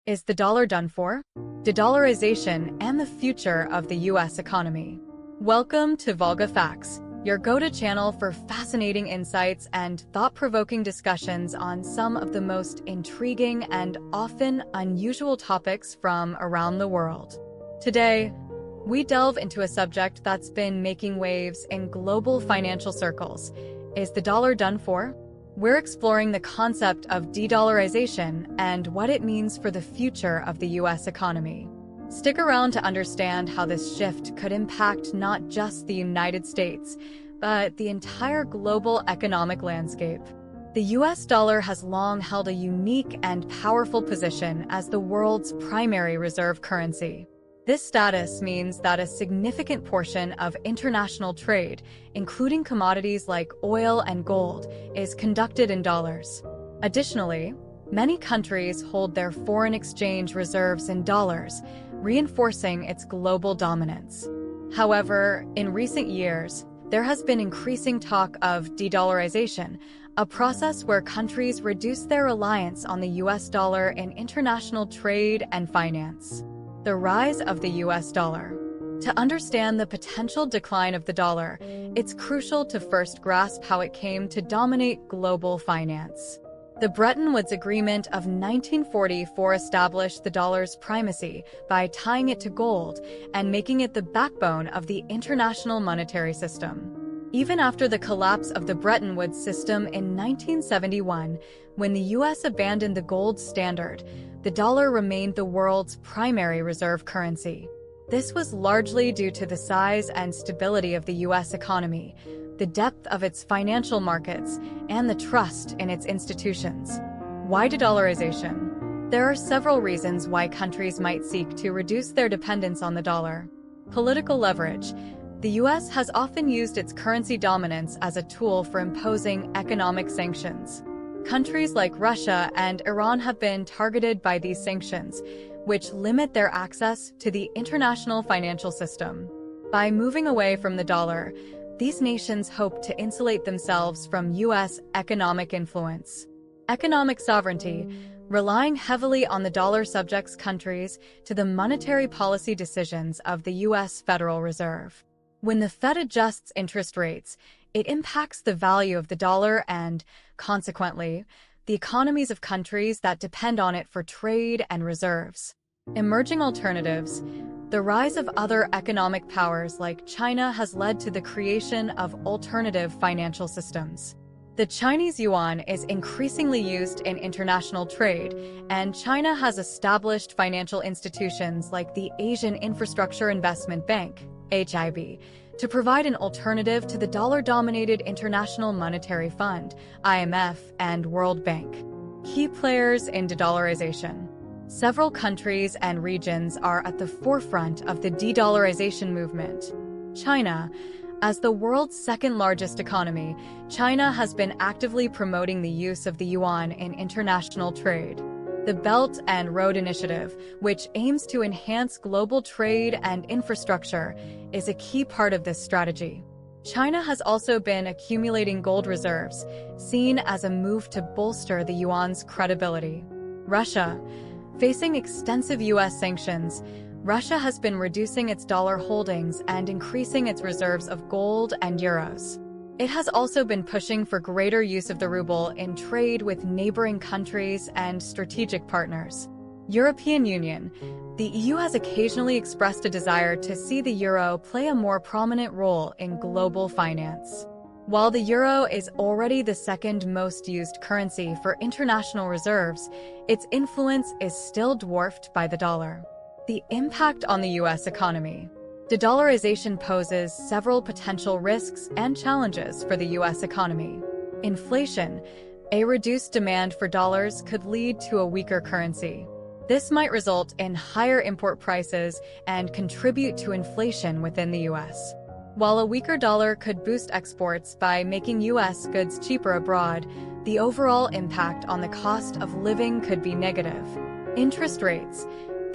Is the dollar done for? De-dollarization and the future of the U.S. economy. Welcome to Volga Facts, your go-to channel for fascinating insights and thought-provoking discussions on some of the most intriguing and often unusual topics from around the world. Today, we delve into a subject that's been making waves in global financial circles. Is the dollar done for? We're exploring the concept of de-dollarization and what it means for the future of the U.S. economy. Stick around to understand how this shift could impact not just the United States, but the entire global economic landscape. The U.S. dollar has long held a unique and powerful position as the world's primary reserve currency. This status means that a significant portion of international trade, including commodities like oil and gold, is conducted in dollars. Additionally, many countries hold their foreign exchange reserves in dollars, reinforcing its global dominance. However, in recent years, there has been increasing talk of de-dollarization, a process where countries reduce their reliance on the U.S. dollar in international trade and finance. The rise of the U.S. dollar. To understand the potential decline of the dollar, it's crucial to first grasp how it came to dominate global finance. The Bretton Woods Agreement of 1944 established the dollar's primacy by tying it to gold and making it the backbone of the international monetary system. Even after the collapse of the Bretton Woods system in 1971, when the U.S. abandoned the gold standard, the dollar remained the world's primary reserve currency. This was largely due to the size and stability of the U.S. economy, the depth of its financial markets, and the trust in its institutions. Why de-dollarization? There are several reasons why countries might seek to reduce their dependence on the dollar. Political leverage. The U.S. has often used its currency dominance as a tool for imposing economic sanctions. Countries like Russia and Iran have been targeted by these sanctions, which limit their access to the international financial system. By moving away from the dollar, these nations hope to insulate themselves from U.S. economic influence. Economic sovereignty, relying heavily on the dollar subjects countries to the monetary policy decisions of the U.S. Federal Reserve. When the Fed adjusts interest rates, it impacts the value of the dollar and, consequently, the economies of countries that depend on it for trade and reserves. Emerging alternatives. The rise of other economic powers like China has led to the creation of alternative financial systems. The Chinese yuan is increasingly used in international trade, and China has established financial institutions like the Asian Infrastructure Investment Bank, HIB, to provide an alternative to the dollar-dominated International Monetary Fund, IMF, and World Bank. Key players in de-dollarization. Several countries and regions are at the forefront of the de-dollarization movement. China. As the world's second-largest economy, China has been actively promoting the use of the yuan in international trade. The Belt and Road Initiative, which aims to enhance global trade and infrastructure, is a key part of this strategy. China has also been accumulating gold reserves, seen as a move to bolster the yuan's credibility. Russia. Facing extensive U.S. sanctions, Russia has been reducing its dollar holdings and increasing its reserves of gold and euros. It has also been pushing for greater use of the ruble in trade with neighboring countries and strategic partners. European Union. The EU has occasionally expressed a desire to see the euro play a more prominent role in global finance. While the euro is already the second most used currency for international reserves, its influence is still dwarfed by the dollar. The impact on the U.S. economy. De-dollarization poses several potential risks and challenges for the U.S. economy. Inflation. A reduced demand for dollars could lead to a weaker currency. This might result in higher import prices and contribute to inflation within the U.S. While a weaker dollar could boost exports by making U.S. goods cheaper abroad, the overall impact on the cost of living could be negative. Interest rates.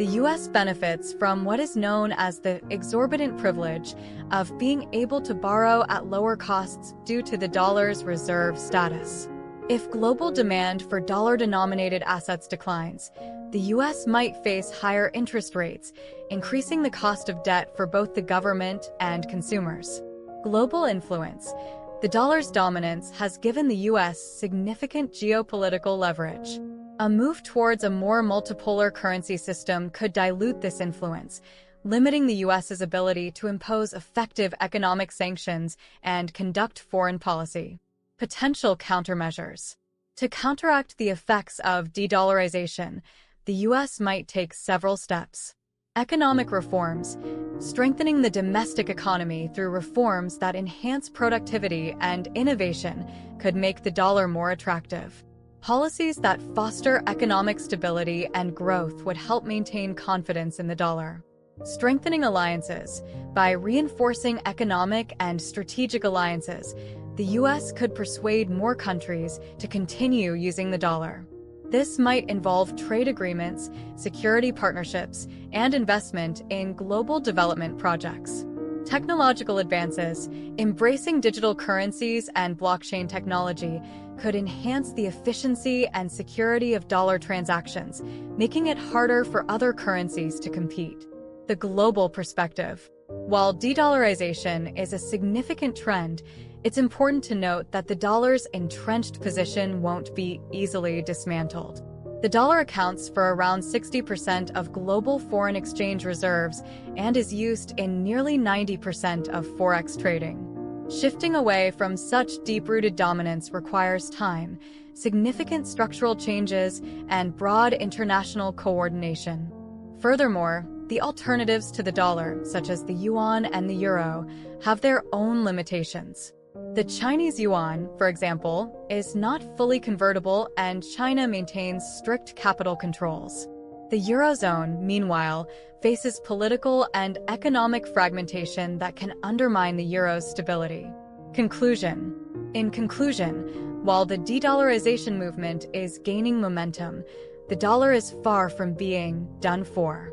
The U.S. benefits from what is known as the exorbitant privilege of being able to borrow at lower costs due to the dollar's reserve status. If global demand for dollar-denominated assets declines, the U.S. might face higher interest rates, increasing the cost of debt for both the government and consumers. Global influence. The dollar's dominance has given the U.S. significant geopolitical leverage. A move towards a more multipolar currency system could dilute this influence, limiting the U.S.'s ability to impose effective economic sanctions and conduct foreign policy. Potential countermeasures. To counteract the effects of de-dollarization, the U.S. might take several steps. Economic reforms. Strengthening the domestic economy through reforms that enhance productivity and innovation could make the dollar more attractive. Policies that foster economic stability and growth would help maintain confidence in the dollar. Strengthening alliances. By reinforcing economic and strategic alliances, the U.S. could persuade more countries to continue using the dollar. This might involve trade agreements, security partnerships, and investment in global development projects. Technological advances. Embracing digital currencies and blockchain technology could enhance the efficiency and security of dollar transactions, making it harder for other currencies to compete. The global perspective. While de-dollarization is a significant trend, it's important to note that the dollar's entrenched position won't be easily dismantled. The dollar accounts for around 60% of global foreign exchange reserves and is used in nearly 90% of forex trading. Shifting away from such deep-rooted dominance requires time, significant structural changes, and broad international coordination. Furthermore, the alternatives to the dollar, such as the yuan and the euro, have their own limitations. The Chinese yuan, for example, is not fully convertible and China maintains strict capital controls. The Eurozone, meanwhile, faces political and economic fragmentation that can undermine the euro's stability. Conclusion. In conclusion, while the de-dollarization movement is gaining momentum, the dollar is far from being done for.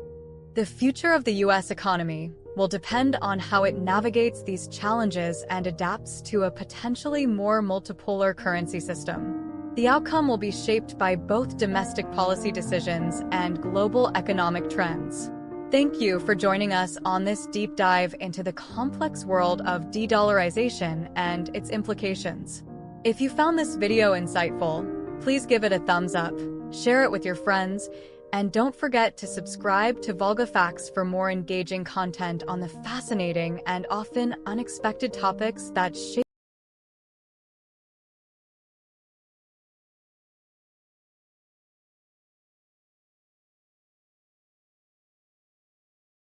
The future of the U.S. economy will depend on how it navigates these challenges and adapts to a potentially more multipolar currency system. The outcome will be shaped by both domestic policy decisions and global economic trends. Thank you for joining us on this deep dive into the complex world of de-dollarization and its implications. If you found this video insightful, please give it a thumbs up, share it with your friends, and don't forget to subscribe to Volga Facts for more engaging content on the fascinating and often unexpected topics that shape